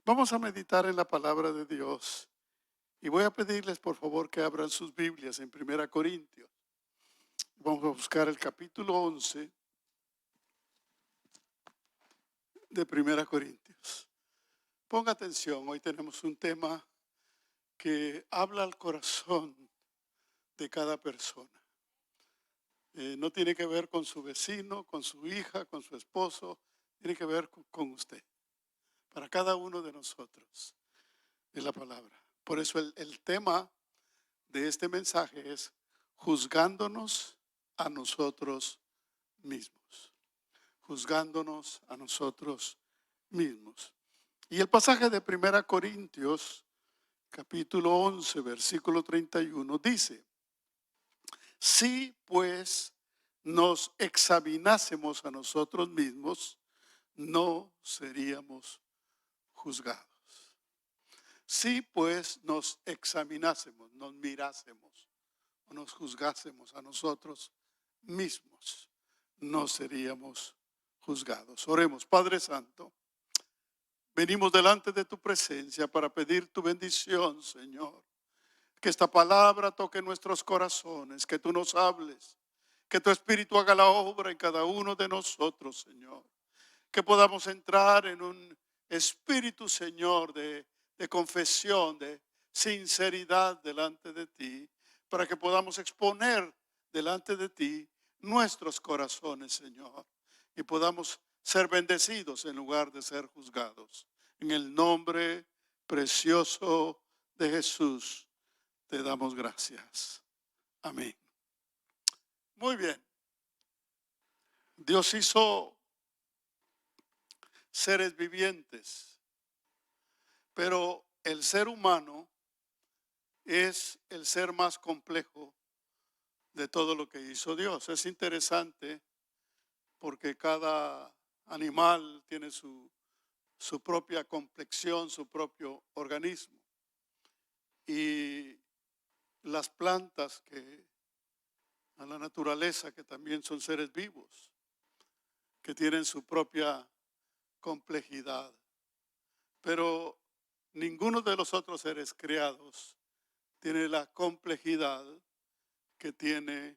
Vamos a meditar en la palabra de Dios y voy a pedirles por favor que abran sus Biblias en Primera Corintios. Vamos a buscar el capítulo 11 de Primera Corintios. Ponga atención, hoy tenemos un tema que habla al corazón de cada persona. No tiene que ver con su vecino, con su hija, con su esposo, tiene que ver con usted. Para cada uno de nosotros es la palabra. Por eso el tema de este mensaje es juzgándonos a nosotros mismos. Juzgándonos a nosotros mismos. Y el pasaje de Primera Corintios, capítulo 11, versículo 31, dice: si pues nos examinásemos a nosotros mismos, no seríamos juzgados. Si pues nos examinásemos, nos mirásemos o nos juzgásemos a nosotros mismos, no seríamos juzgados. Oremos. Padre Santo, venimos delante de tu presencia para pedir tu bendición, Señor. Que esta palabra toque nuestros corazones, que tú nos hables, que tu Espíritu haga la obra en cada uno de nosotros, Señor. Que podamos entrar en un espíritu, Señor, de confesión, de sinceridad delante de ti, para que podamos exponer delante de ti nuestros corazones, Señor, y podamos ser bendecidos en lugar de ser juzgados. En el nombre precioso de Jesús te damos gracias. Amén. Muy bien. Dios hizo seres vivientes, pero el ser humano es el ser más complejo de todo lo que hizo Dios. Es interesante porque cada animal tiene su propia complexión, su propio organismo. Y las plantas a la naturaleza, que también son seres vivos, que tienen su propia complejidad. Pero ninguno de los otros seres creados tiene la complejidad que tiene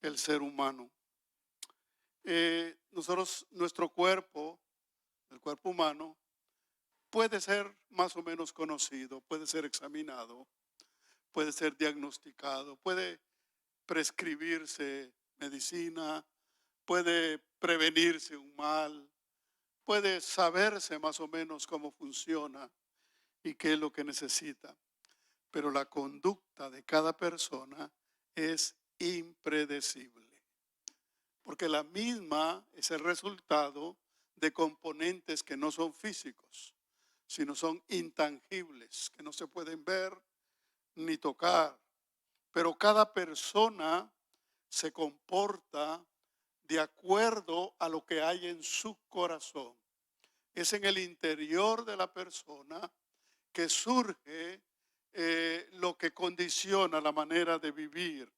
el ser humano. Nuestro cuerpo, el cuerpo humano, puede ser más o menos conocido, puede ser examinado, puede ser diagnosticado, puede prescribirse medicina, puede prevenirse un mal, puede saberse más o menos cómo funciona y qué es lo que necesita. Pero la conducta de cada persona es impredecible, porque la misma es el resultado de componentes que no son físicos, sino son intangibles, que no se pueden ver ni tocar. Pero cada persona se comporta de acuerdo a lo que hay en su corazón. Es en el interior de la persona que surge lo que condiciona la manera de vivir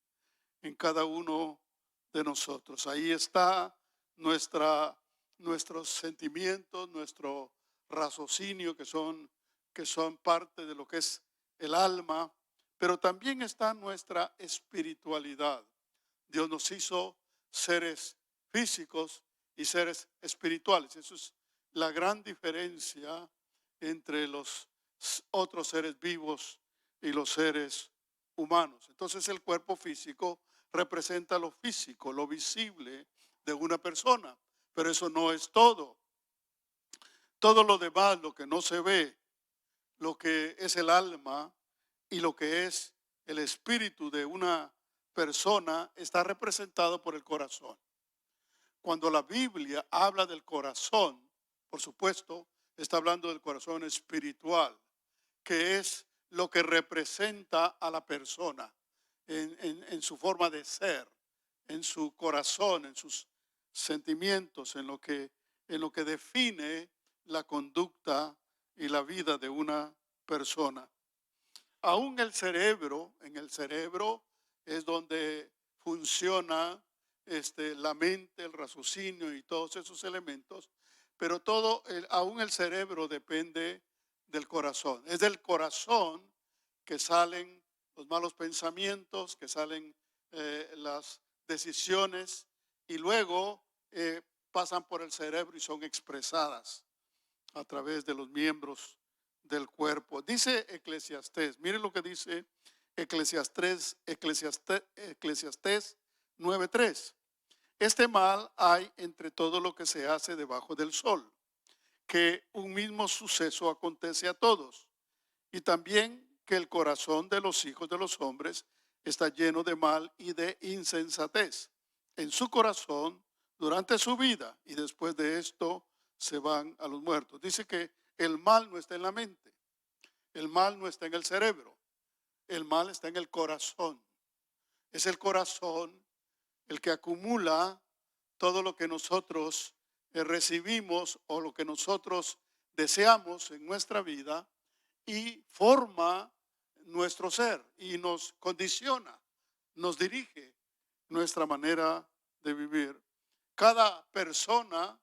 en cada uno de nosotros. Ahí está nuestros sentimientos, nuestro raciocinio, que son parte de lo que es el alma, pero también está nuestra espiritualidad. Dios nos hizo seres físicos y seres espirituales. Eso es la gran diferencia entre los otros seres vivos y los seres humanos. Entonces el cuerpo físico representa lo físico, lo visible de una persona, pero eso no es todo. Todo lo demás, lo que no se ve, lo que es el alma y lo que es el espíritu de una persona, está representado por el corazón. Cuando la Biblia habla del corazón, por supuesto, está hablando del corazón espiritual, que es lo que representa a la persona en su forma de ser, en su corazón, en sus sentimientos, en lo que define la conducta y la vida de una persona. Aún en el cerebro es donde funciona la mente, el raciocinio y todos esos elementos, pero aún el cerebro depende del corazón. Es del corazón que salen los malos pensamientos, que salen las decisiones y luego pasan por el cerebro y son expresadas a través de los miembros del cuerpo. Dice Eclesiastés, miren lo que dice Eclesiastés 9:3. Este mal hay entre todo lo que se hace debajo del sol, que un mismo suceso acontece a todos, y también que el corazón de los hijos de los hombres está lleno de mal y de insensatez en su corazón durante su vida, y después de esto se van a los muertos. Dice que el mal no está en la mente, el mal no está en el cerebro, el mal está en el corazón. Es el corazón el que acumula todo lo que nosotros recibimos o lo que nosotros deseamos en nuestra vida y forma nuestro ser y nos condiciona, nos dirige nuestra manera de vivir. Cada persona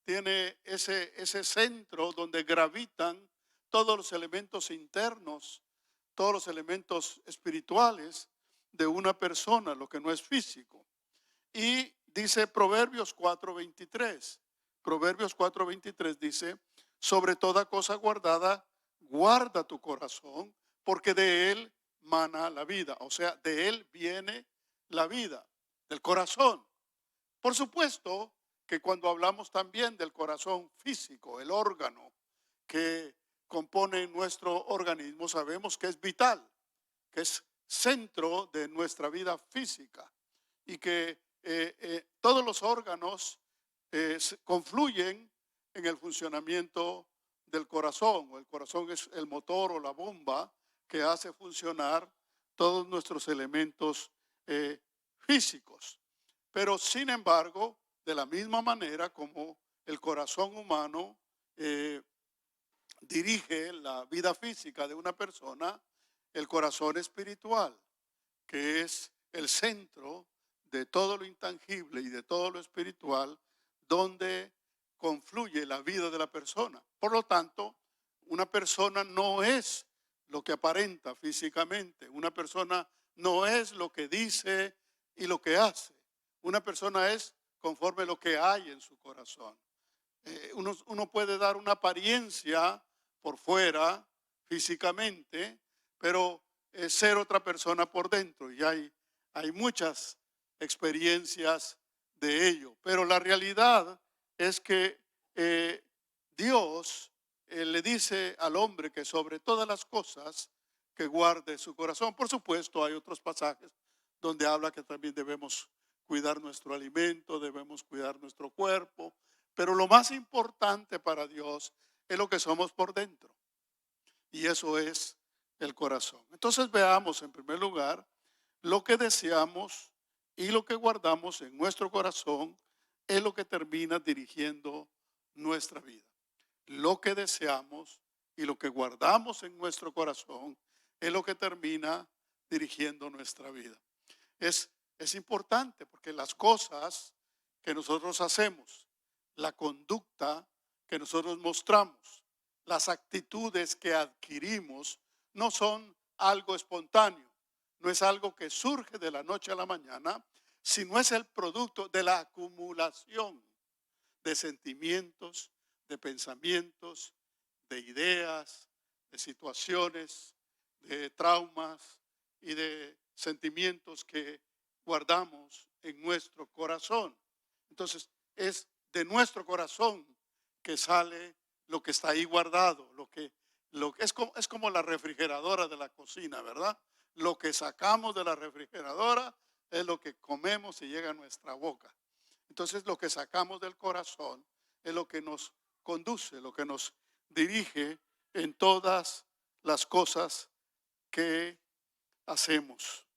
tiene ese centro donde gravitan todos los elementos internos, todos los elementos espirituales de una persona, lo que no es físico. Y dice Proverbios 4:23. Proverbios 4:23 dice, sobre toda cosa guardada, guarda tu corazón, porque de él mana la vida. O sea, de él viene la vida, del corazón. Por supuesto que cuando hablamos también del corazón físico, el órgano que compone nuestro organismo, sabemos que es vital, que es centro de nuestra vida física y que todos los órganos confluyen en el funcionamiento del corazón. O el corazón es el motor o la bomba que hace funcionar todos nuestros elementos físicos. Pero sin embargo, de la misma manera como el corazón humano dirige la vida física de una persona, el corazón espiritual, que es el centro de todo lo intangible y de todo lo espiritual, donde confluye la vida de la persona. Por lo tanto, una persona no es lo que aparenta físicamente, una persona no es lo que dice y lo que hace, una persona es conforme a lo que hay en su corazón. Uno puede dar una apariencia por fuera, físicamente, pero ser otra persona por dentro. Y hay muchas experiencias de ello. Pero la realidad es que Dios le dice al hombre que sobre todas las cosas que guarde su corazón. Por supuesto, hay otros pasajes donde habla que también debemos cuidar nuestro alimento, debemos cuidar nuestro cuerpo, pero lo más importante para Dios es lo que somos por dentro. Y eso es el corazón. Entonces veamos en primer lugar lo que deseamos y lo que guardamos en nuestro corazón es lo que termina dirigiendo nuestra vida. Lo que deseamos y lo que guardamos en nuestro corazón es lo que termina dirigiendo nuestra vida. Es importante porque las cosas que nosotros hacemos, la conducta que nosotros mostramos, las actitudes que adquirimos, no son algo espontáneo, no es algo que surge de la noche a la mañana, sino es el producto de la acumulación de sentimientos, de pensamientos, de ideas, de situaciones, de traumas y de sentimientos que guardamos en nuestro corazón. Entonces, es de nuestro corazón que sale lo que está ahí guardado, es como la refrigeradora de la cocina, ¿verdad? Lo que sacamos de la refrigeradora es lo que comemos y llega a nuestra boca. Entonces, lo que sacamos del corazón es lo que nos conduce, lo que nos dirige en todas las cosas que hacemos.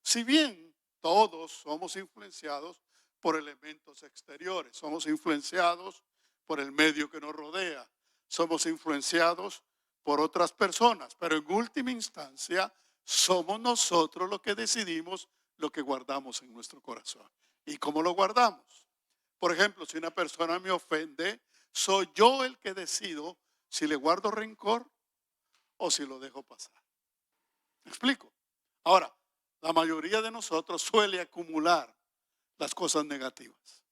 Si bien todos somos influenciados por elementos exteriores, somos influenciados por el medio que nos rodea, somos influenciados por otras personas, pero en última instancia somos nosotros los que decidimos lo que guardamos en nuestro corazón. ¿Y cómo lo guardamos? Por ejemplo, si una persona me ofende, soy yo el que decido si le guardo rencor o si lo dejo pasar. ¿Me explico? Ahora, la mayoría de nosotros suele acumular las cosas negativas.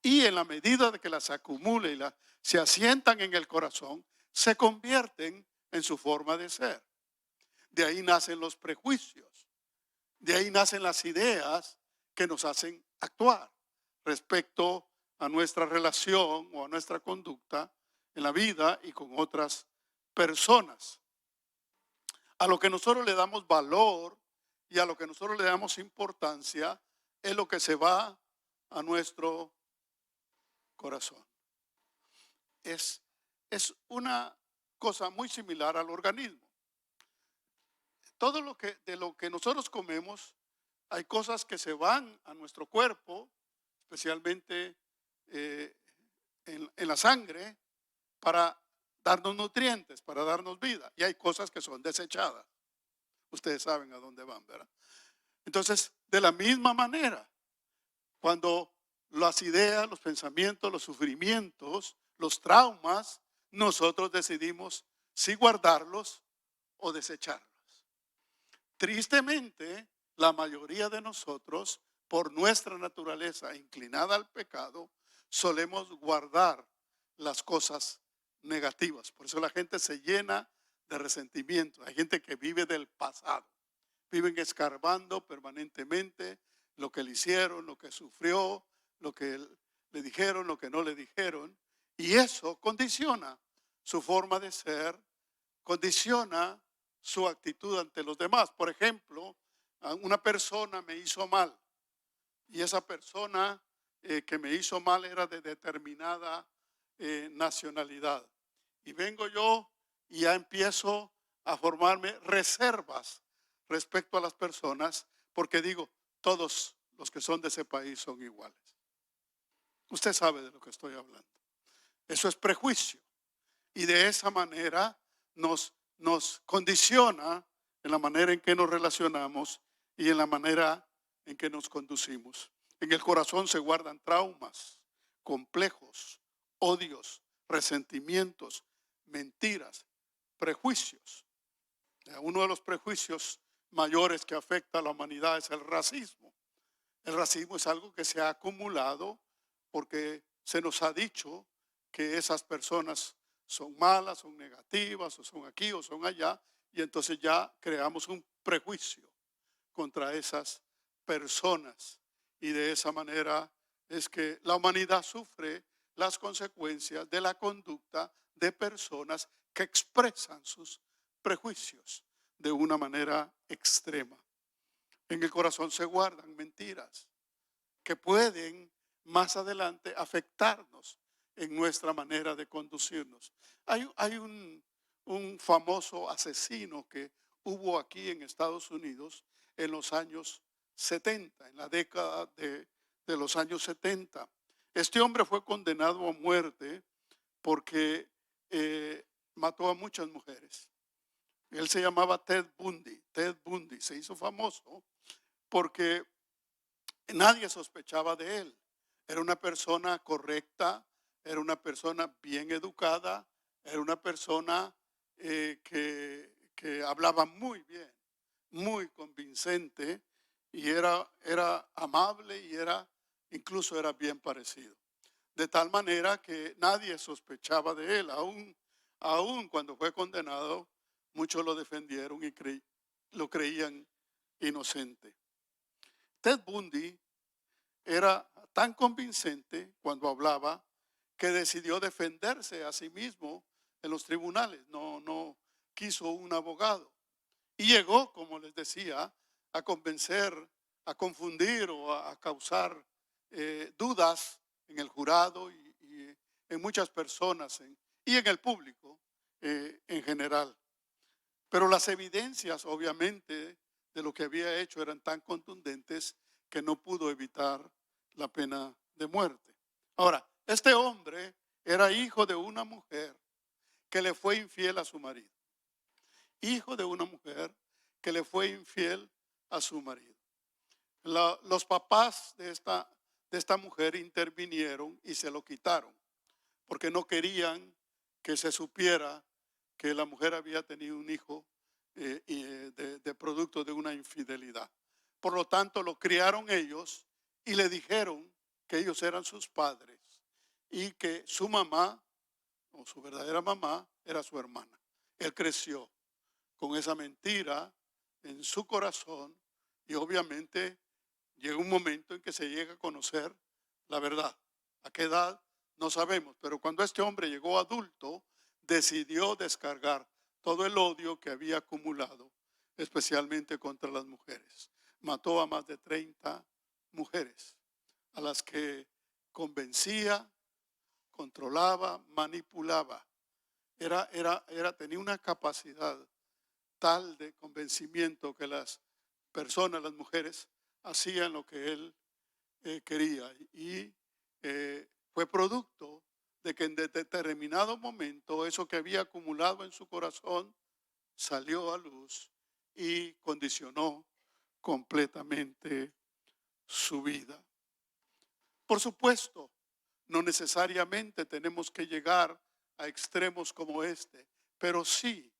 Y en la medida de que las acumule y se asientan en el corazón, se convierten en su forma de ser. De ahí nacen los prejuicios. De ahí nacen las ideas que nos hacen actuar respecto a nuestra relación o a nuestra conducta en la vida y con otras personas. A lo que nosotros le damos valor y a lo que nosotros le damos importancia es lo que se va a nuestro corazón. Es una cosa muy similar al organismo. Todo de lo que nosotros comemos, hay cosas que se van a nuestro cuerpo, especialmente en la sangre, para darnos nutrientes, para darnos vida. Y hay cosas que son desechadas. Ustedes saben a dónde van, ¿verdad? Entonces, de la misma manera, cuando las ideas, los pensamientos, los sufrimientos, los traumas, nosotros decidimos si guardarlos o desecharlos. Tristemente, la mayoría de nosotros, por nuestra naturaleza inclinada al pecado, solemos guardar las cosas negativas. Por eso la gente se llena de resentimiento. Hay gente que vive del pasado. Viven escarbando permanentemente lo que le hicieron, lo que sufrió, lo que le dijeron, lo que no le dijeron. Y eso condiciona su forma de ser, condiciona su actitud ante los demás. Por ejemplo, una persona me hizo mal y esa persona que me hizo mal era de determinada nacionalidad. Y vengo yo y ya empiezo a formarme reservas respecto a las personas porque digo, todos los que son de ese país son iguales. Usted sabe de lo que estoy hablando. Eso es prejuicio. Y de esa manera nos condiciona en la manera en que nos relacionamos y en la manera en que nos conducimos. En el corazón se guardan traumas, complejos, odios, resentimientos, mentiras, prejuicios. Uno de los prejuicios mayores que afecta a la humanidad es el racismo. El racismo es algo que se ha acumulado porque se nos ha dicho que esas personas son malas, son negativas, o son aquí o son allá, y entonces ya creamos un prejuicio contra esas personas. Y de esa manera es que la humanidad sufre las consecuencias de la conducta de personas que expresan sus prejuicios de una manera extrema. En el corazón se guardan mentiras que pueden más adelante afectarnos en nuestra manera de conducirnos. Hay un famoso asesino que hubo aquí en Estados Unidos en los años 70, en la década de los años 70. Este hombre fue condenado a muerte porque mató a muchas mujeres. Él se llamaba Ted Bundy. Ted Bundy se hizo famoso porque nadie sospechaba de él. Era una persona correcta, era una persona bien educada, era una persona que hablaba muy bien, muy convincente y era amable y incluso era bien parecido. De tal manera que nadie sospechaba de él, aún cuando fue condenado, muchos lo defendieron y lo creían inocente. Ted Bundy era tan convincente cuando hablaba que decidió defenderse a sí mismo en los tribunales. No quiso un abogado. Y llegó, como les decía, a convencer, a confundir o a causar dudas en el jurado y en muchas personas y en el público en general. Pero las evidencias, obviamente, de lo que había hecho eran tan contundentes que no pudo evitar la pena de muerte. Ahora, este hombre era hijo de una mujer que le fue infiel a su marido. Hijo de una mujer que le fue infiel a su marido. Los papás de esta mujer intervinieron y se lo quitaron porque no querían que se supiera que la mujer había tenido un hijo de producto de una infidelidad. Por lo tanto, lo criaron ellos y le dijeron que ellos eran sus padres y que su mamá o su verdadera mamá era su hermana. Él creció con esa mentira en su corazón y obviamente llega un momento en que se llega a conocer la verdad. ¿A qué edad? No sabemos, pero cuando este hombre llegó adulto, decidió descargar todo el odio que había acumulado, especialmente contra las mujeres. Mató a más de 30 mujeres, a las que convencía, controlaba, manipulaba. Tenía una capacidad tal de convencimiento que las personas, las mujeres, hacían lo que él quería. Y fue producto de que en determinado momento eso que había acumulado en su corazón salió a luz y condicionó completamente su vida. Por supuesto, no necesariamente tenemos que llegar a extremos como este, pero sí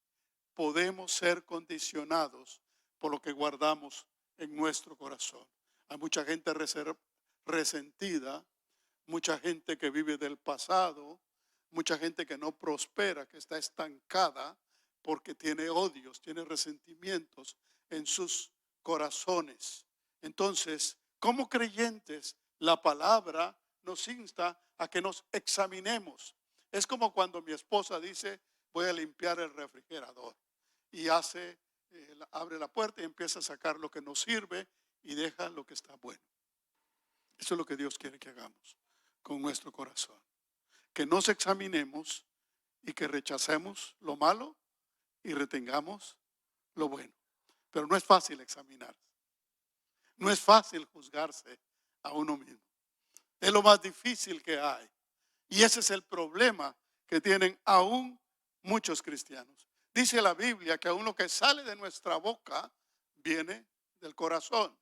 podemos ser condicionados por lo que guardamos en nuestro corazón. Hay mucha gente resentida, mucha gente que vive del pasado, mucha gente que no prospera, que está estancada porque tiene odios, tiene resentimientos en sus corazones. Entonces, como creyentes, la palabra nos insta a que nos examinemos. Es como cuando mi esposa dice, voy a limpiar el refrigerador y abre la puerta y empieza a sacar lo que nos sirve y deja lo que está bueno. Eso es lo que Dios quiere que hagamos con nuestro corazón. Que nos examinemos y que rechacemos lo malo y retengamos lo bueno. Pero no es fácil examinarse. No es fácil juzgarse a uno mismo. Es lo más difícil que hay. Y ese es el problema que tienen aún muchos cristianos. Dice la Biblia que aún lo que sale de nuestra boca viene del corazón.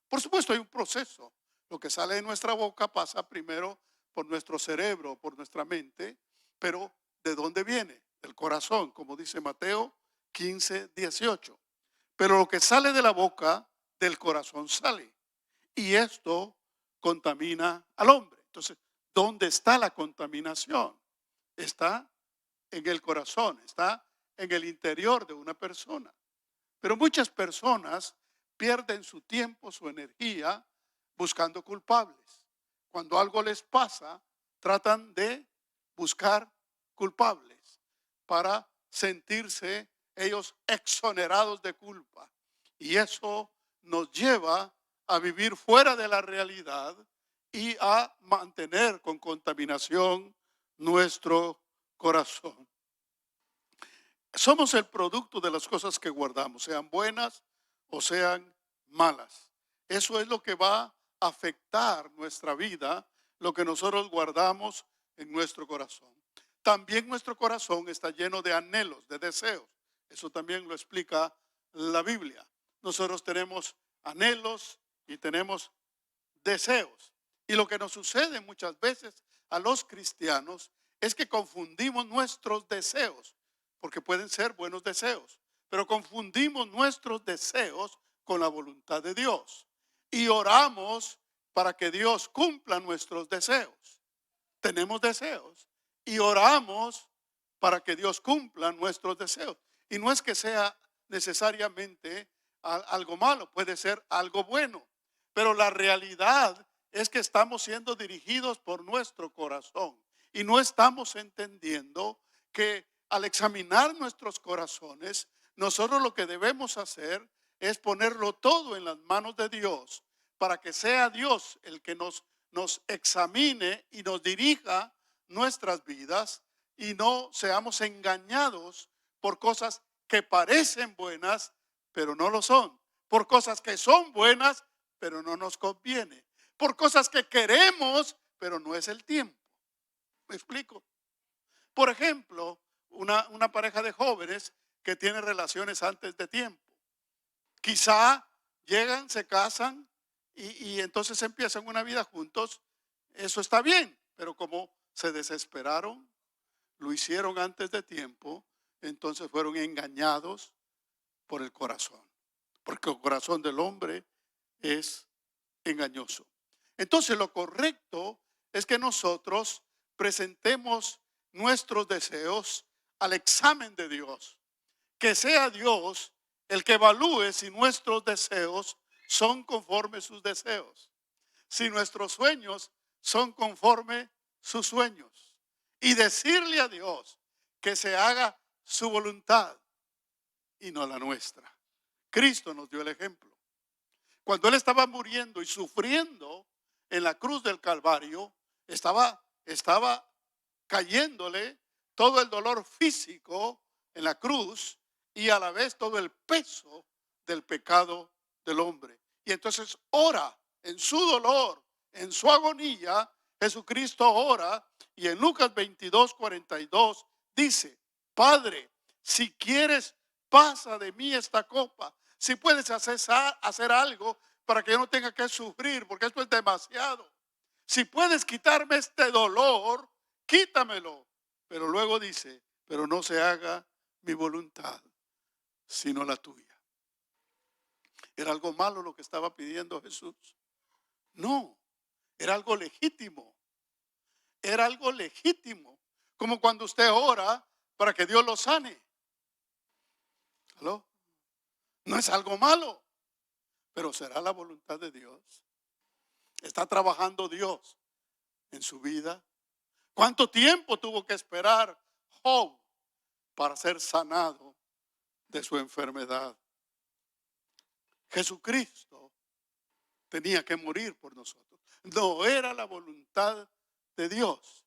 Por supuesto hay un proceso. Lo que sale de nuestra boca pasa primero por nuestro cerebro, por nuestra mente, pero ¿de dónde viene? Del corazón, como dice Mateo 15:18. Pero lo que sale de la boca, del corazón sale. Y esto contamina al hombre. Entonces, ¿dónde está la contaminación? Está en el corazón, está en el interior de una persona. Pero muchas personas pierden su tiempo, su energía, buscando culpables. Cuando algo les pasa, tratan de buscar culpables para sentirse ellos exonerados de culpa. Y eso nos lleva a vivir fuera de la realidad y a mantener con contaminación nuestro corazón. Somos el producto de las cosas que guardamos, sean buenas o sean malas. Eso es lo que va a afectar nuestra vida, lo que nosotros guardamos en nuestro corazón. También nuestro corazón está lleno de anhelos, de deseos. Eso también lo explica la Biblia. Nosotros tenemos anhelos y tenemos deseos. Y lo que nos sucede muchas veces a los cristianos es que confundimos nuestros deseos, porque pueden ser buenos deseos, pero confundimos nuestros deseos con la voluntad de Dios. Y oramos para que Dios cumpla nuestros deseos. Tenemos deseos y oramos para que Dios cumpla nuestros deseos. Y no es que sea necesariamente algo malo, puede ser algo bueno. Pero la realidad es que estamos siendo dirigidos por nuestro corazón y no estamos entendiendo que al examinar nuestros corazones, nosotros lo que debemos hacer es ponerlo todo en las manos de Dios para que sea Dios el que nos examine y nos dirija nuestras vidas y no seamos engañados por cosas que parecen buenas, pero no lo son, por cosas que son buenas, pero no nos conviene, por cosas que queremos, pero no es el tiempo. ¿Me explico? Por ejemplo, una pareja de jóvenes que tiene relaciones antes de tiempo. Quizá llegan, se casan y entonces empiezan una vida juntos. Eso está bien, pero como se desesperaron, lo hicieron antes de tiempo, entonces fueron engañados por el corazón, porque el corazón del hombre es engañoso. Entonces lo correcto es que nosotros presentemos nuestros deseos al examen de Dios, que sea Dios el que evalúe si nuestros deseos son conforme sus deseos, si nuestros sueños son conforme sus sueños, y decirle a Dios que se haga su voluntad y no la nuestra. Cristo nos dio el ejemplo. Cuando Él estaba muriendo y sufriendo en la cruz del Calvario, estaba cayéndole todo el dolor físico en la cruz y a la vez todo el peso del pecado del hombre. Y entonces ora en su dolor, en su agonía. Jesucristo ora y en Lucas 22:42 dice: Padre, si quieres, pasa de mí esta copa. Si puedes hacer algo para que yo no tenga que sufrir, porque esto es demasiado. Si puedes quitarme este dolor, quítamelo. Pero luego dice: pero no se haga mi voluntad, sino la tuya. ¿Era algo malo lo que estaba pidiendo Jesús? No, era algo legítimo. Era algo legítimo. Como cuando usted ora para que Dios lo sane. ¿Aló? No es algo malo, pero será la voluntad de Dios. ¿Está trabajando Dios en su vida? ¿Cuánto tiempo tuvo que esperar Job para ser sanado de su enfermedad? Jesucristo tenía que morir por nosotros. No era la voluntad de Dios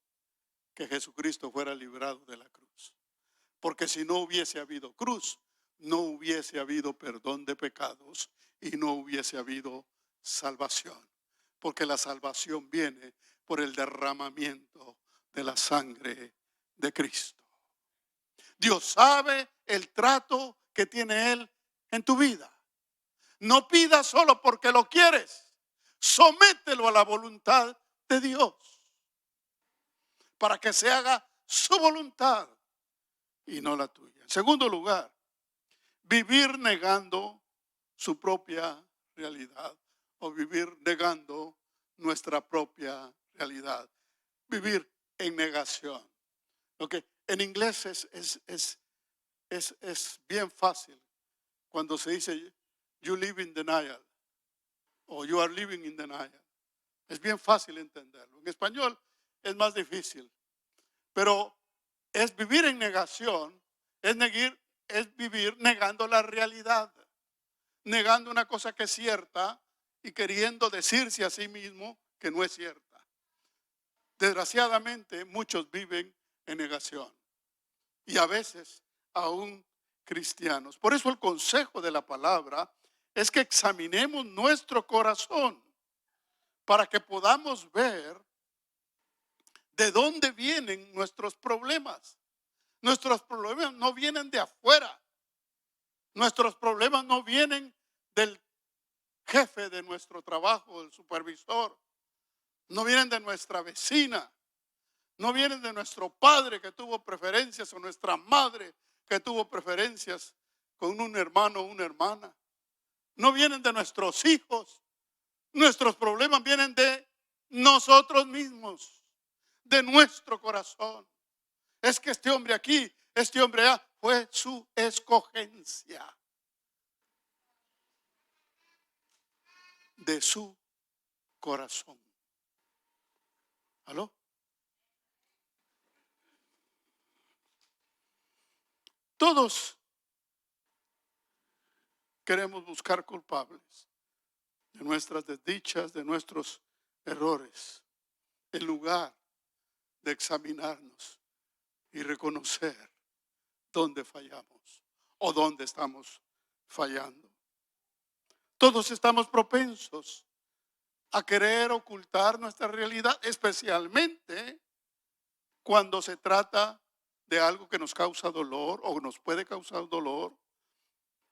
que Jesucristo fuera librado de la cruz. Porque si no hubiese habido cruz, no hubiese habido perdón de pecados y no hubiese habido salvación. Porque la salvación viene por el derramamiento de la sangre de Cristo. Dios sabe el trato que tiene Él en tu vida. No pidas solo porque lo quieres. Somételo a la voluntad de Dios para que se haga su voluntad y no la tuya. En segundo lugar, vivir negando su propia realidad o vivir negando nuestra propia realidad. Vivir en negación. Okay. En inglés es bien fácil cuando se dice you live in denial o you are living in denial. Es bien fácil entenderlo. En español es más difícil. Pero es vivir en negación, es vivir negando la realidad, negando una cosa que es cierta y queriendo decirse a sí mismo que no es cierta. Desgraciadamente muchos viven en negación y a veces aún cristianos. Por eso el consejo de la palabra es que examinemos nuestro corazón para que podamos ver de dónde vienen nuestros problemas. Nuestros problemas no vienen de afuera. Nuestros problemas no vienen del jefe de nuestro trabajo, del supervisor. No vienen de nuestra vecina. No vienen de nuestro padre que tuvo preferencias o nuestra madre que tuvo preferencias con un hermano o una hermana. No vienen de nuestros hijos. Nuestros problemas vienen de nosotros mismos, de nuestro corazón. Es que este hombre aquí, este hombre allá, fue su escogencia de su corazón. ¿Aló? Todos queremos buscar culpables de nuestras desdichas, de nuestros errores, en lugar de examinarnos y reconocer dónde fallamos o dónde estamos fallando. Todos estamos propensos a querer ocultar nuestra realidad, especialmente cuando se trata de algo que nos causa dolor o nos puede causar dolor.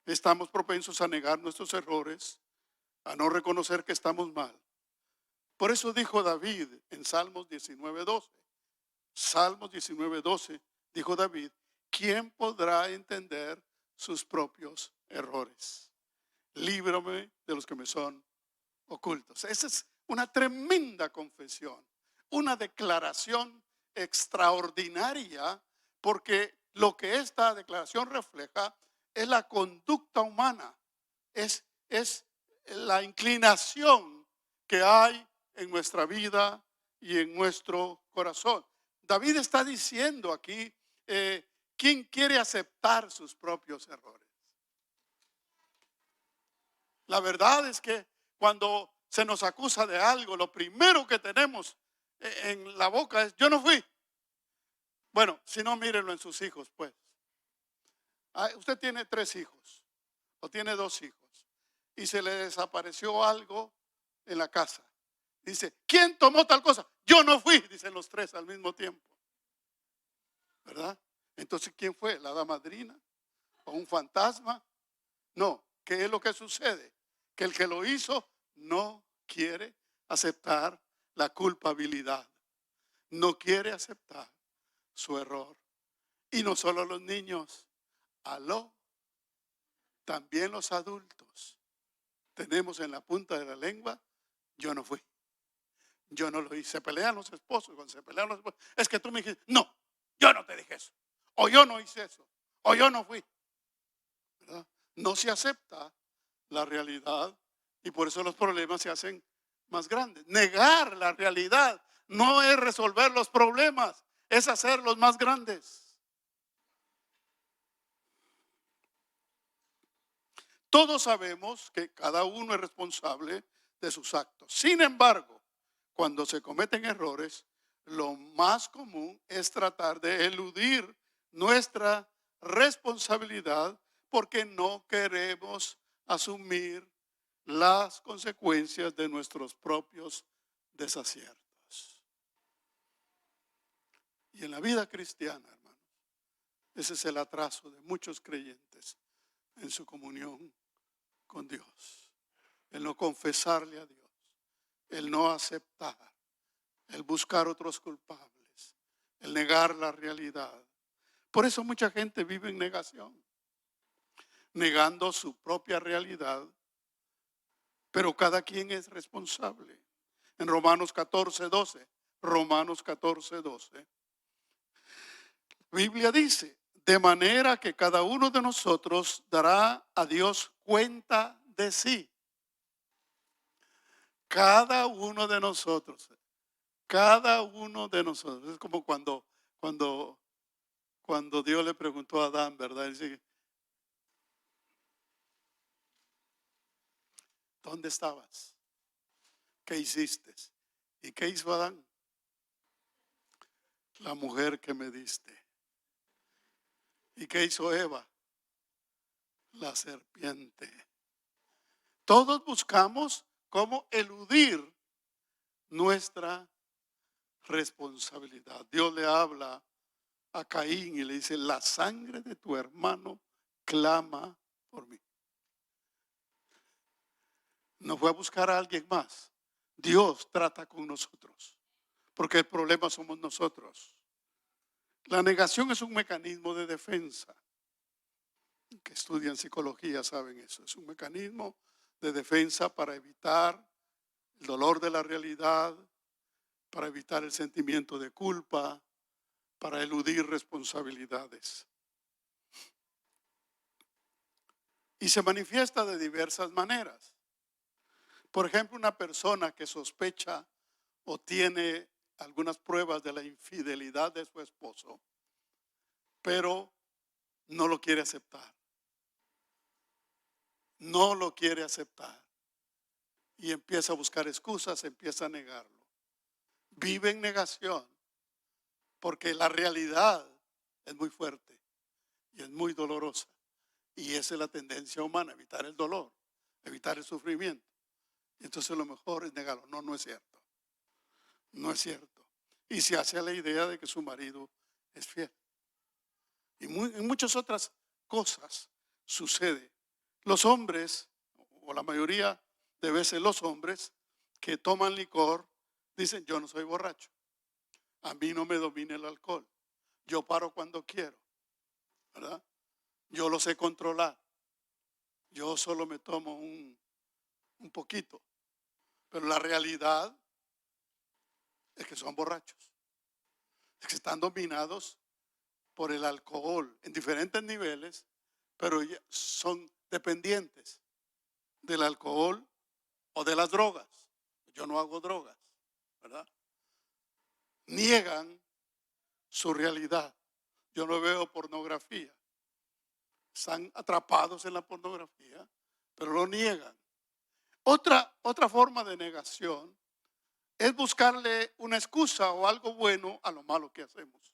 Estamos propensos a negar nuestros errores, a no reconocer que estamos mal. Por eso dijo David en Salmos 19:12. Salmos 19:12 dijo David: ¿quién podrá entender sus propios errores? Líbrame de los que me son ocultos. Esa es una tremenda confesión, una declaración extraordinaria, porque lo que esta declaración refleja es la conducta humana, es la inclinación que hay en nuestra vida y en nuestro corazón. David está diciendo aquí, ¿quién quiere aceptar sus propios errores? La verdad es que cuando se nos acusa de algo, lo primero que tenemos en la boca es: yo no fui. Bueno, si no, mírenlo en sus hijos, pues. Usted tiene 3 hijos o tiene 2 hijos y se le desapareció algo en la casa. Dice: ¿quién tomó tal cosa? Yo no fui, dicen los 3 al mismo tiempo. ¿Verdad? Entonces, ¿quién fue? ¿La hada madrina? ¿O un fantasma? No. ¿Qué es lo que sucede? Que el que lo hizo no quiere aceptar la culpabilidad. No quiere aceptar su error. Y no solo los niños, también los adultos. Tenemos en la punta de la lengua: yo no fui. Yo no lo hice. Se pelean los esposos. Cuando se pelean los esposos: es que tú me dijiste. No, yo no te dije eso. O yo no hice eso. O yo no fui. ¿Verdad? No se acepta la realidad y por eso los problemas se hacen más grandes. Negar la realidad no es resolver los problemas, es hacerlos más grandes. Todos sabemos que cada uno es responsable de sus actos. Sin embargo, cuando se cometen errores, lo más común es tratar de eludir nuestra responsabilidad porque no queremos asumir las consecuencias de nuestros propios desaciertos. Y en la vida cristiana, hermanos, ese es el atraso de muchos creyentes en su comunión con Dios. El no confesarle a Dios, el no aceptar, el buscar otros culpables, el negar la realidad. Por eso mucha gente vive en negación, negando su propia realidad, pero cada quien es responsable. En Romanos 14:12, Romanos 14:12, la Biblia dice: de manera que cada uno de nosotros dará a Dios cuenta de sí. Cada uno de nosotros. Cada uno de nosotros. Es como cuando Dios le preguntó a Adán, ¿verdad? Dice: ¿dónde estabas? ¿Qué hiciste? ¿Y qué hizo Adán? La mujer que me diste. ¿Y qué hizo Eva? La serpiente. Todos buscamos cómo eludir nuestra responsabilidad. Dios le habla a Caín y le dice: la sangre de tu hermano clama por mí. No fue a buscar a alguien más. Dios trata con nosotros, porque el problema somos nosotros. La negación es un mecanismo de defensa. Que estudian psicología saben eso. Es un mecanismo de defensa para evitar el dolor de la realidad, para evitar el sentimiento de culpa, para eludir responsabilidades. Y se manifiesta de diversas maneras. Por ejemplo, una persona que sospecha o tiene algunas pruebas de la infidelidad de su esposo, pero no lo quiere aceptar. No lo quiere aceptar. Y empieza a buscar excusas, empieza a negarlo. Vive en negación porque la realidad es muy fuerte y es muy dolorosa. Y esa es la tendencia humana: evitar el dolor, evitar el sufrimiento. Y entonces lo mejor es negarlo. No, no es cierto. No es cierto. Y se hace a la idea de que su marido es fiel. Y en muchas otras cosas sucede. Los hombres, o la mayoría de veces los hombres que toman licor, dicen: yo no soy borracho. A mí no me domina el alcohol. Yo paro cuando quiero. ¿verdad? Yo lo sé controlar. Yo solo me tomo un poquito. Pero la realidad es que son borrachos. Es que están dominados por el alcohol en diferentes niveles, pero son dependientes del alcohol o de las drogas. Yo no hago drogas, ¿verdad? Niegan su realidad. Yo no veo pornografía. Están atrapados en la pornografía, pero lo niegan. Otra forma de negación es buscarle una excusa o algo bueno a lo malo que hacemos,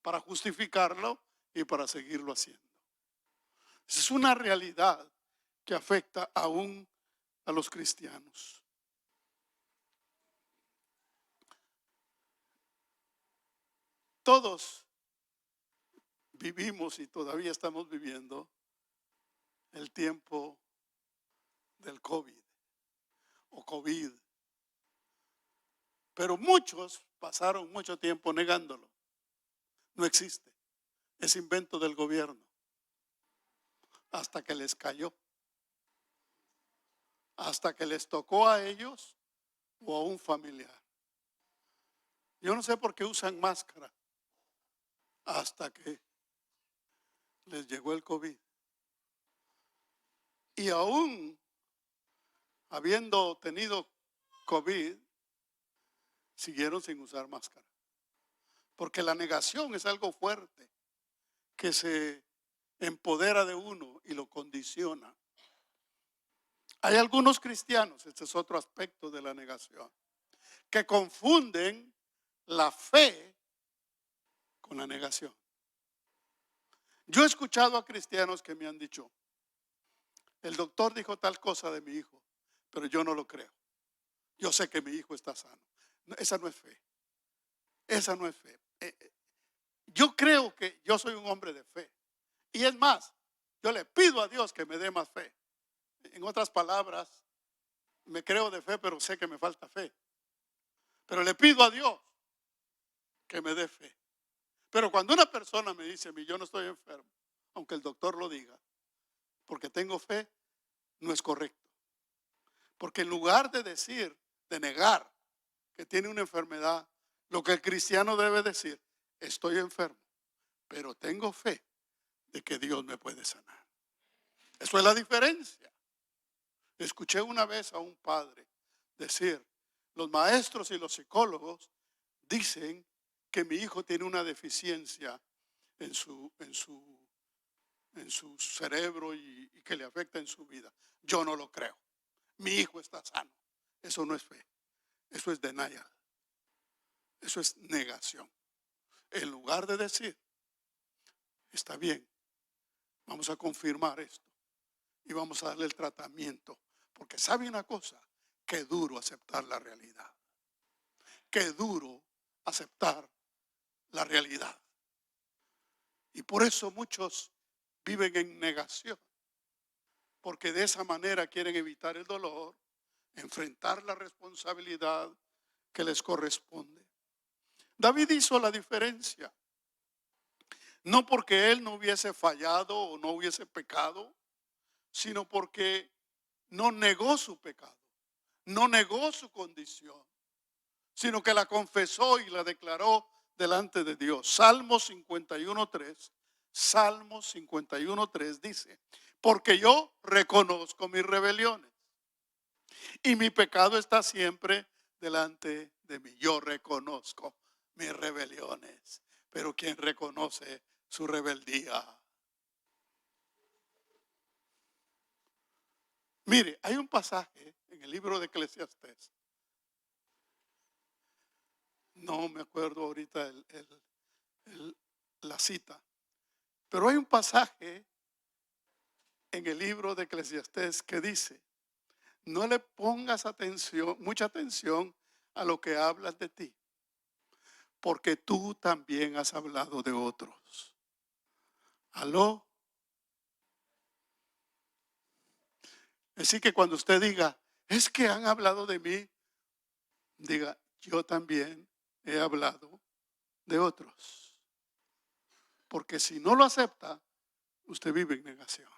para justificarlo y para seguirlo haciendo. Esa es una realidad que afecta aún a los cristianos. Todos vivimos y todavía estamos viviendo el tiempo del COVID o COVID. Pero muchos pasaron mucho tiempo negándolo. No existe. Es invento del gobierno. Hasta que les cayó. Hasta que les tocó a ellos o a un familiar. Yo no sé por qué usan máscara. Hasta que les llegó el COVID. Y aún habiendo tenido COVID, siguieron sin usar máscara. Porque la negación es algo fuerte que se empodera de uno y lo condiciona. Hay algunos cristianos, este es otro aspecto de la negación, que confunden la fe con la negación. Yo he escuchado a cristianos que me han dicho, el doctor dijo tal cosa de mi hijo, pero yo no lo creo. Yo sé que mi hijo está sano. Esa no es fe. Esa no es fe. Yo creo que yo soy un hombre de fe. Y es más, yo le pido a Dios que me dé más fe. En otras palabras, me creo de fe, pero sé que me falta fe. Pero le pido a Dios que me dé fe. Pero cuando una persona me dice a mí, yo no estoy enfermo, aunque el doctor lo diga, porque tengo fe, no es correcto. Porque en lugar de decir, de negar que tiene una enfermedad, lo que el cristiano debe decir, estoy enfermo, pero tengo fe de que Dios me puede sanar. Eso es la diferencia. Escuché una vez a un padre decir, los maestros y los psicólogos dicen que mi hijo tiene una deficiencia en su cerebro y que le afecta en su vida. Yo no lo creo. Mi hijo está sano. Eso no es fe. Eso es denial. Eso es negación. En lugar de decir, está bien, vamos a confirmar esto y vamos a darle el tratamiento. Porque sabe una cosa, qué duro aceptar la realidad. Qué duro aceptar la realidad. Y por eso muchos viven en negación. Porque de esa manera quieren evitar el dolor, enfrentar la responsabilidad que les corresponde. David hizo la diferencia. No porque él no hubiese fallado o no hubiese pecado, sino porque no negó su pecado, no negó su condición, sino que la confesó y la declaró delante de Dios. Salmo 51:3, Salmo 51:3 dice, porque yo reconozco mis rebeliones y mi pecado está siempre delante de mí. Yo reconozco mis rebeliones, pero ¿quién reconoce su rebeldía? Mire, hay un pasaje en el libro de Eclesiastés. No me acuerdo ahorita la cita, pero hay un pasaje en el libro de Eclesiastés que dice, no le pongas atención, mucha atención a lo que hablas de ti, porque tú también has hablado de otros. ¿Aló? Así que cuando usted diga, es que han hablado de mí, diga, yo también he hablado de otros. Porque si no lo acepta, usted vive en negación.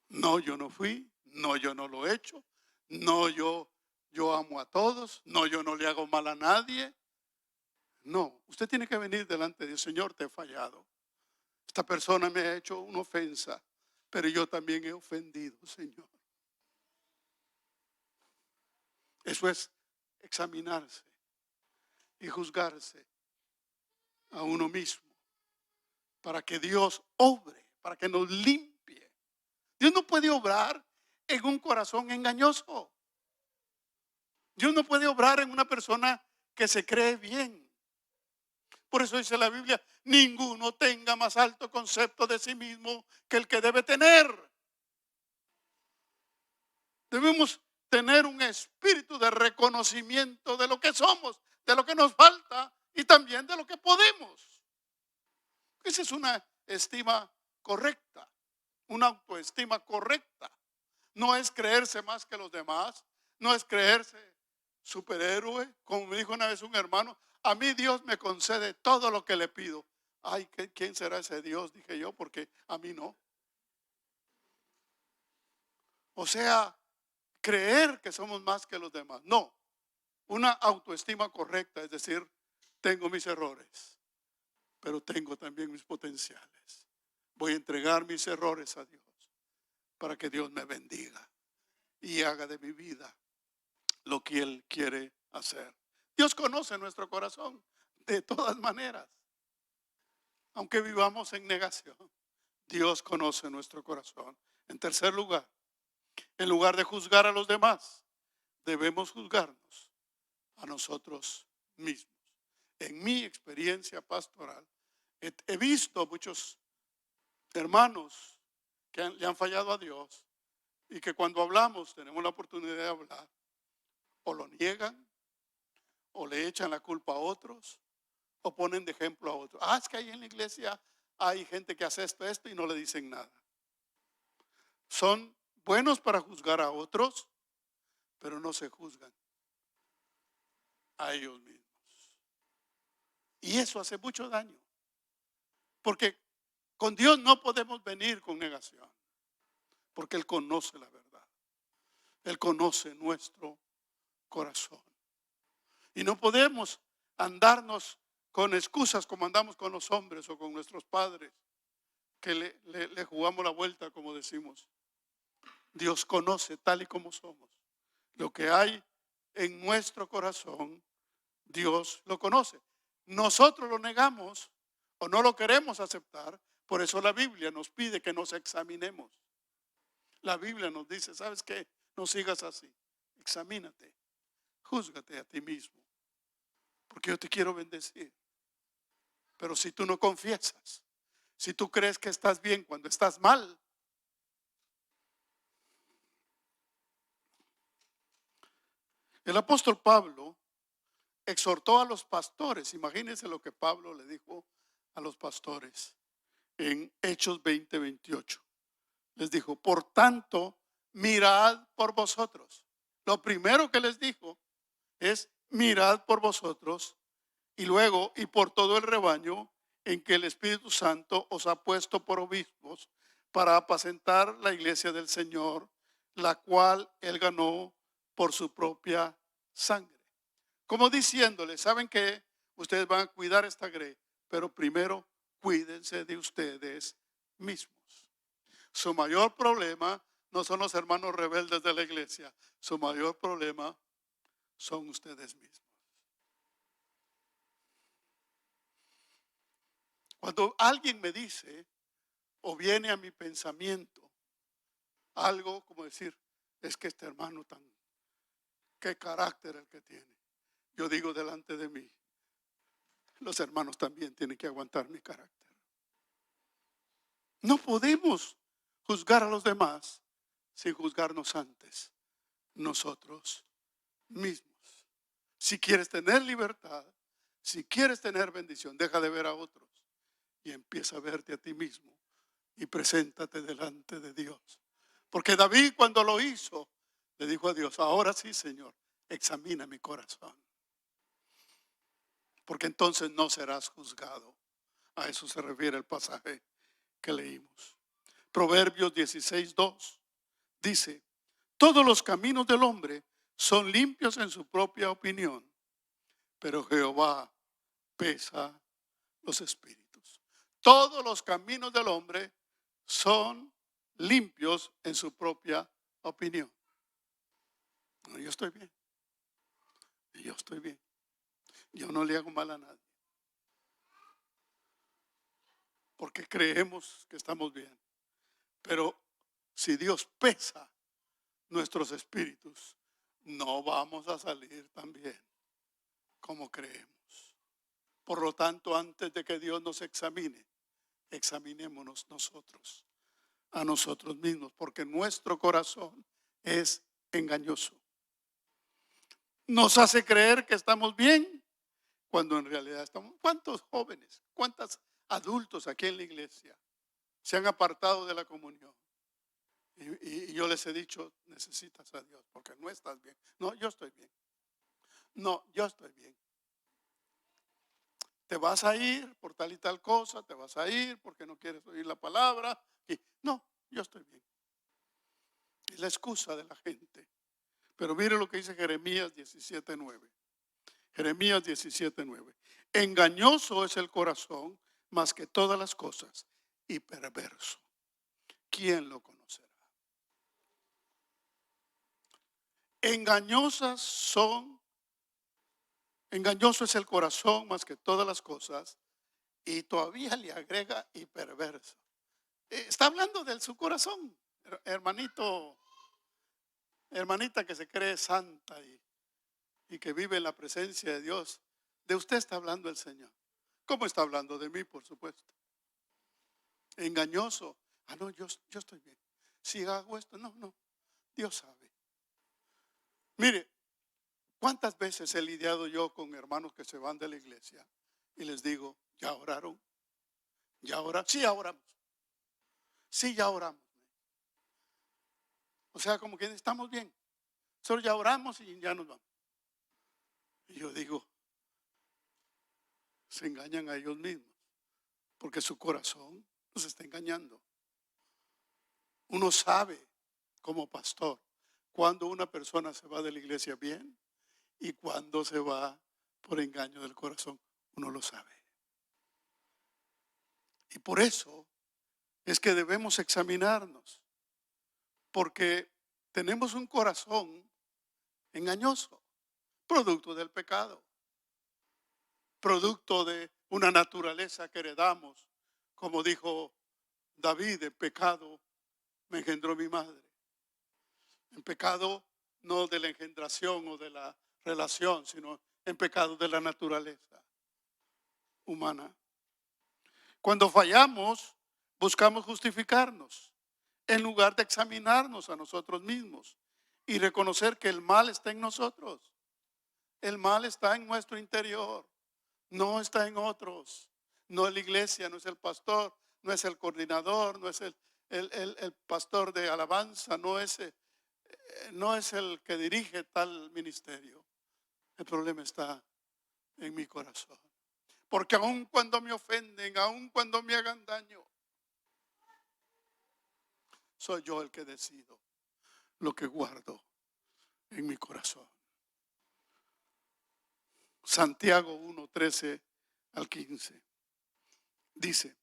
No, yo no fui. No, yo no lo he hecho. No, yo amo a todos. No, yo no le hago mal a nadie. No, usted tiene que venir delante de Dios. Señor, te he fallado. Esta persona me ha hecho una ofensa, pero yo también he ofendido, Señor. Eso es examinarse y juzgarse a uno mismo para que Dios obre, para que nos limpie. Dios no puede obrar en un corazón engañoso. Dios no puede obrar en una persona que se cree bien. Por eso dice la Biblia, ninguno tenga más alto concepto de sí mismo que el que debe tener. Debemos tener un espíritu de reconocimiento de lo que somos, de lo que nos falta y también de lo que podemos. Esa es una estima correcta, una autoestima correcta. No es creerse más que los demás, no es creerse superhéroe. Como me dijo una vez un hermano, a mí Dios me concede todo lo que le pido. Ay, ¿quién será ese Dios? Dije yo, porque a mí no. O sea, creer que somos más que los demás. No, una autoestima correcta, es decir, tengo mis errores, pero tengo también mis potenciales. Voy a entregar mis errores a Dios para que Dios me bendiga y haga de mi vida lo que Él quiere hacer. Dios conoce nuestro corazón de todas maneras. Aunque vivamos en negación, Dios conoce nuestro corazón. En tercer lugar, en lugar de juzgar a los demás, debemos juzgarnos a nosotros mismos. En mi experiencia pastoral, he visto muchos hermanos que le han fallado a Dios y que cuando hablamos, tenemos la oportunidad de hablar, o lo niegan, o le echan la culpa a otros, o ponen de ejemplo a otros. Es que ahí en la iglesia hay gente que hace esto y no le dicen nada. Son buenos para juzgar a otros, pero no se juzgan a ellos mismos. Y eso hace mucho daño. Porque con Dios no podemos venir con negación. Porque Él conoce la verdad. Él conoce nuestro corazón. Y no podemos andarnos con excusas como andamos con los hombres o con nuestros padres, que le jugamos la vuelta, como decimos. Dios conoce tal y como somos. Lo que hay en nuestro corazón, Dios lo conoce. Nosotros lo negamos o no lo queremos aceptar. Por eso la Biblia nos pide que nos examinemos. La Biblia nos dice, ¿sabes qué? No sigas así. Examínate. Júzgate a ti mismo. Porque yo te quiero bendecir. Pero si tú no confiesas, si tú crees que estás bien cuando estás mal, el apóstol Pablo exhortó a los pastores. Imagínense lo que Pablo le dijo a los pastores en Hechos 20:28. Les dijo, por tanto, mirad por vosotros. Lo primero que les dijo es, mirad por vosotros y luego, y por todo el rebaño en que el Espíritu Santo os ha puesto por obispos para apacentar la iglesia del Señor, la cual Él ganó por su propia sangre. Como diciéndole, ¿saben qué? Ustedes van a cuidar esta grey, pero primero cuídense de ustedes mismos. Su mayor problema no son los hermanos rebeldes de la iglesia, su mayor problema son ustedes mismos. Cuando alguien me dice o viene a mi pensamiento algo como decir, es que este hermano qué carácter el que tiene. Yo digo delante de mí, los hermanos también tienen que aguantar mi carácter. No podemos juzgar a los demás sin juzgarnos antes nosotros mismos. Si quieres tener libertad, si quieres tener bendición, deja de ver a otros y empieza a verte a ti mismo y preséntate delante de Dios. Porque David, cuando lo hizo, le dijo a Dios, ahora sí, Señor, examina mi corazón, porque entonces no serás juzgado. A eso se refiere el pasaje que leímos. Proverbios 16:2 dice: todos los caminos del hombre son limpios en su propia opinión, pero Jehová pesa los espíritus. Todos los caminos del hombre son limpios en su propia opinión. No, yo estoy bien. Yo estoy bien. Yo no le hago mal a nadie. Porque creemos que estamos bien. Pero si Dios pesa nuestros espíritus, no vamos a salir tan bien como creemos. Por lo tanto, antes de que Dios nos examine, examinémonos nosotros, a nosotros mismos, porque nuestro corazón es engañoso. Nos hace creer que estamos bien cuando en realidad estamos. ¿Cuántos jóvenes, cuántos adultos aquí en la iglesia se han apartado de la comunión? Y yo les he dicho: necesitas a Dios porque no estás bien. No, yo estoy bien. No, yo estoy bien. Te vas a ir por tal y tal cosa, te vas a ir porque no quieres oír la palabra. Y no, yo estoy bien. Es la excusa de la gente. Pero mire lo que dice Jeremías 17:9. Jeremías 17:9. Engañoso es el corazón más que todas las cosas y perverso. ¿Quién lo conocerá? Engañoso es el corazón más que todas las cosas, y todavía le agrega y perverso. Está hablando de su corazón, hermanito, hermanita que se cree santa y que vive en la presencia de Dios. De usted está hablando el Señor. ¿Cómo está hablando de mí? Por supuesto. Engañoso. Ah, no, yo estoy bien. Si hago esto, no, Dios sabe. Mire, ¿cuántas veces he lidiado yo con hermanos que se van de la iglesia y les digo: ¿ya oraron? ¿Ya oraron? Sí, ya oramos. Sí, ya oramos. O sea, como que estamos bien. Solo ya oramos y ya nos vamos. Y yo digo, se engañan a ellos mismos, porque su corazón los está engañando. Uno sabe como pastor cuando una persona se va de la iglesia bien y cuando se va por engaño del corazón. Uno lo sabe. Y por eso es que debemos examinarnos, porque tenemos un corazón engañoso, producto del pecado, producto de una naturaleza que heredamos, como dijo David: en pecado me engendró mi madre. En pecado no de la engendración o de la relación, sino en pecado de la naturaleza humana. Cuando fallamos, buscamos justificarnos en lugar de examinarnos a nosotros mismos y reconocer que el mal está en nosotros. El mal está en nuestro interior, no está en otros. No es la iglesia, no es el pastor, no es el coordinador, no es el pastor de alabanza, no es el que dirige tal ministerio. El problema está en mi corazón. Porque aun cuando me ofenden, aun cuando me hagan daño, soy yo el que decido lo que guardo en mi corazón. Santiago 1:13-15 dice: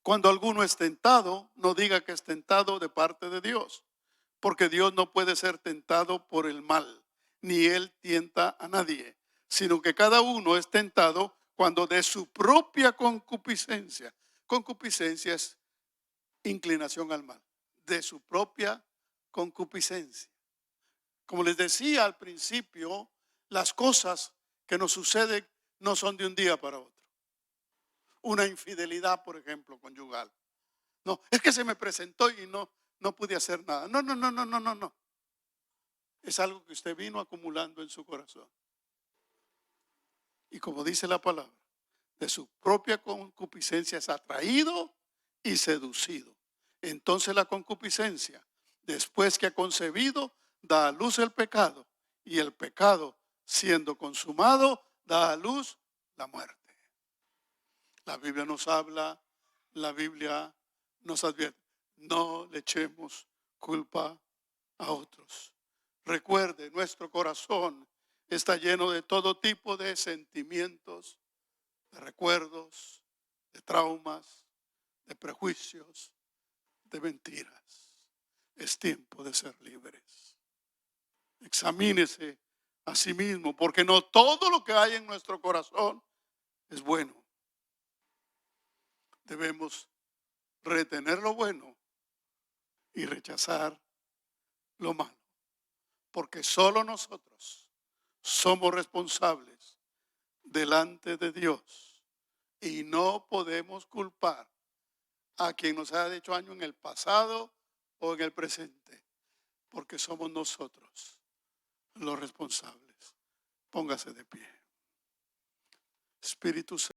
cuando alguno es tentado, no diga que es tentado de parte de Dios, porque Dios no puede ser tentado por el mal, ni Él tienta a nadie, sino que cada uno es tentado cuando de su propia concupiscencia. Concupiscencia es inclinación al mal. De su propia concupiscencia. Como les decía al principio, las cosas que nos suceden no son de un día para otro. Una infidelidad, por ejemplo, conyugal. No, es que se me presentó y no pude hacer nada. No. Es algo que usted vino acumulando en su corazón. Y como dice la palabra, de su propia concupiscencia es atraído y seducido. Entonces la concupiscencia, después que ha concebido, da a luz el pecado. Y el pecado, siendo consumado, da a luz la muerte. La Biblia nos habla, la Biblia nos advierte. No le echemos culpa a otros. Recuerde, nuestro corazón está lleno de todo tipo de sentimientos, de recuerdos, de traumas, de prejuicios, de mentiras. Es tiempo de ser libres. Examínese a sí mismo, porque no todo lo que hay en nuestro corazón es bueno. Debemos retener lo bueno y rechazar lo malo, porque solo nosotros somos responsables delante de Dios y no podemos culpar a quien nos haya hecho daño en el pasado o en el presente, porque somos nosotros los responsables. Póngase de pie. Espíritu Santo.